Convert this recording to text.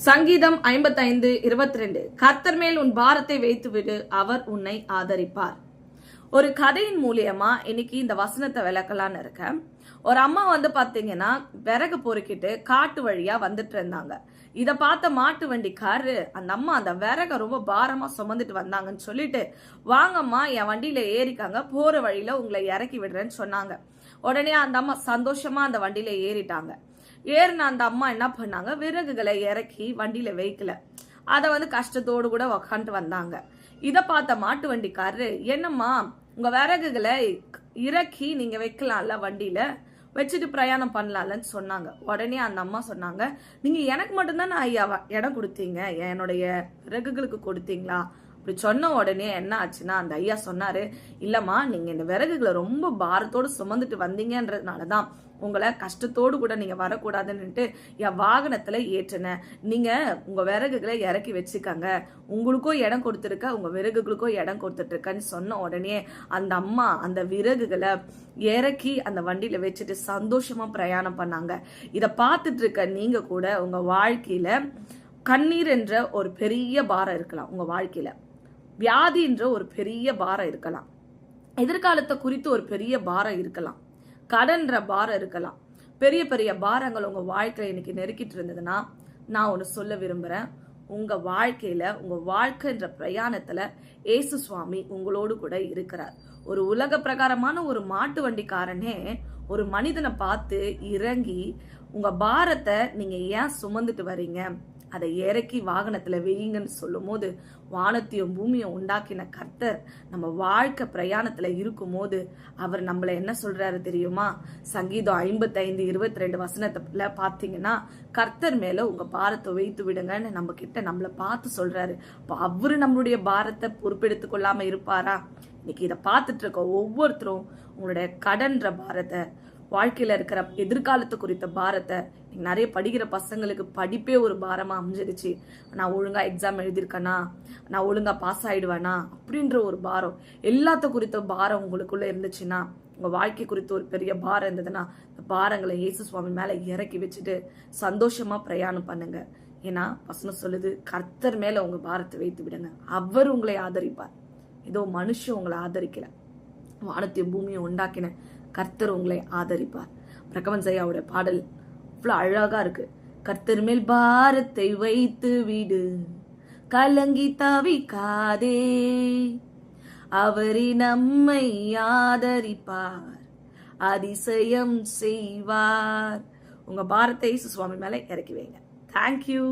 சங்கீதம் 55:22 கர்த்தர் மேல் உன் பாரத்தை வைத்து விடு, அவர் உன்னை ஆதரிப்பார். ஒரு கதையின் மூலியமா இன்னைக்கு இந்த வசனத்தை விளக்கலான்னு இருக்கேன். ஒரு அம்மா பாத்தீங்கன்னா விறகு பொறுக்கிட்டு காட்டு வழியா வந்துட்டு இருந்தாங்க. இத பார்த்த மாட்டு வண்டிக்காரு அந்த அம்மா அந்த விறக ரொம்ப பாரமா சுமந்துட்டு வந்தாங்கன்னு சொல்லிட்டு, வாங்கம்மா என் வண்டியில ஏறிக்காங்க, போற வழியில உங்களை இறக்கி விடுறேன்னு சொன்னாங்க. உடனே அந்த அம்மா சந்தோஷமா அந்த வண்டியில ஏறிட்டாங்க. ஏறின அந்த அம்மா என்ன பண்ணாங்க, விறகுகளை இறக்கி வண்டியில வைக்கல. அத கஷ்டத்தோடு கூட உக்காண்டு வந்தாங்க. இத பார்த்த மாட்டு வண்டிக்காரரு, என்னம்மா உங்க விறகுகளை இறக்கி நீங்க வைக்கலாம்ல, வண்டியில வச்சுட்டு பிரயாணம் பண்ணலாம்லன்னு சொன்னாங்க. உடனே அந்த அம்மா சொன்னாங்க, நீங்க எனக்கு மட்டும்தான் ஐயா இடம் கொடுத்தீங்க, என்னுடைய விறகுகளுக்கு கொடுத்தீங்களா? அப்படி சொன்ன உடனே என்ன ஆச்சுன்னா, அந்த ஐயா சொன்னாரு, இல்லம்மா நீங்க இந்த விறகுகளை ரொம்ப பாரத்தோடு சுமந்துட்டு வந்தீங்கன்றதுனாலதான் உங்களை கஷ்டத்தோடு கூட நீங்க வரக்கூடாதுன்னுட்டு என் வாகனத்துல ஏற்றின. நீங்க உங்க விறகுகளை இறக்கி வச்சுக்கங்க, உங்களுக்கும் இடம் கொடுத்துருக்க, உங்க விறகுகளுக்கும் இடம் கொடுத்துட்டு இருக்கன்னு சொன்ன உடனே அந்த அம்மா அந்த விறகுகளை இறக்கி அந்த வண்டியில வச்சுட்டு சந்தோஷமா பிரயாணம் பண்ணாங்க. இத பார்த்துட்டு இருக்க நீங்க கூட உங்க வாழ்க்கையில கண்ணீர் என்ற ஒரு பெரிய பாரம் இருக்கலாம், உங்க வாழ்க்கையில வியாதி என்ற ஒரு பெரிய பாரம் இருக்கலாம், எதிர்காலத்தை குறித்து ஒரு பெரிய பாரம் இருக்கலாம், கடன்ற பாரம் இருக்கலாம். பெரிய பெரிய பாரங்கள் உங்க வாழ்க்கையில இன்னைக்கு நெருக்கிட்டு இருந்ததுன்னா, நான் ஒண்ணு சொல்ல விரும்புறேன். உங்க வாழ்க்கையில உங்க வாழ்க்கைன்ற பிரயாணத்துல ஏசு சுவாமி உங்களோடு கூட இருக்கிறார். ஒரு உலக பிரகாரமான ஒரு மாட்டு வண்டிக்காரனே ஒரு மனிதனை பார்த்து இறங்கி, உங்க பாரத்தை நீங்க ஏன் சுமந்துட்டு வரீங்க, அதை இறக்கி வாகனத்துல வெயிங்கன்னு சொல்லும் போது, வானத்தையும் பூமியும் உண்டாக்கின கர்த்தர் நம்ம வாழ்க்கை பிரயாணத்துல இருக்கும் போது அவர் நம்மள என்ன சொல்றாரு தெரியுமா? சங்கீதம் 55:22 வசனத்துல பாத்தீங்கன்னா, கர்த்தர் மேல உங்க பாரத்தை வைத்து விடுங்கன்னு நம்மளை பார்த்து சொல்றாரு. அப்ப அவரு நம்மளுடைய பாரத்தை பொறுப்பெடுத்து கொள்ளாம இருப்பாரா? இன்னைக்கு இதை பார்த்துட்டு இருக்க ஒவ்வொருத்தரும் உங்களுடைய கடன்ற பாரத்தை, வாழ்க்கையில இருக்கிற எதிர்காலத்தை குறித்த பாரத்தை, நிறைய படிக்கிற பசங்களுக்கு படிப்பே ஒரு பாரமா அமைஞ்சிருச்சு. நான் ஒழுங்கா எக்ஸாம் எழுதியிருக்கேனா, நான் ஒழுங்கா பாஸ் ஆயிடுவேனா அப்படின்ற ஒரு பாரம், எல்லாத்த குறித்த பாரம் உங்களுக்குள்ள இருந்துச்சுன்னா, உங்க வாழ்க்கை குறித்து ஒரு பெரிய பாரம் இருந்ததுன்னா, இந்த பாரங்களை இயேசு சுவாமி மேல இறக்கி வச்சுட்டு சந்தோஷமா பிரயாணம் பண்ணுங்க. ஏன்னா வசனம் சொல்லுது, கர்த்தர் மேல உங்க பாரத்தை வைத்து விடுங்க, அவர் உங்களை ஆதரிப்பார். ஏதோ மனுஷன் உங்களை ஆதரிக்கல, வானத்தையும் பூமியை உண்டாக்கின கர்த்தர் உங்களை ஆதரிப்பார். பிரகவன் செய்யாவுடைய பாடல் இவ்வளவு அழகா இருக்கு. கர்த்தர் மேல் பாரத்தை வைத்து விடு, கலங்கி தவிக்காதே, அவரே நம்மை ஆதரிப்பார், அதிசயம் செய்வார். உங்க பாரத்தை இயேசு சுவாமி மேல இறக்கி வைங்க. தேங்க்யூ.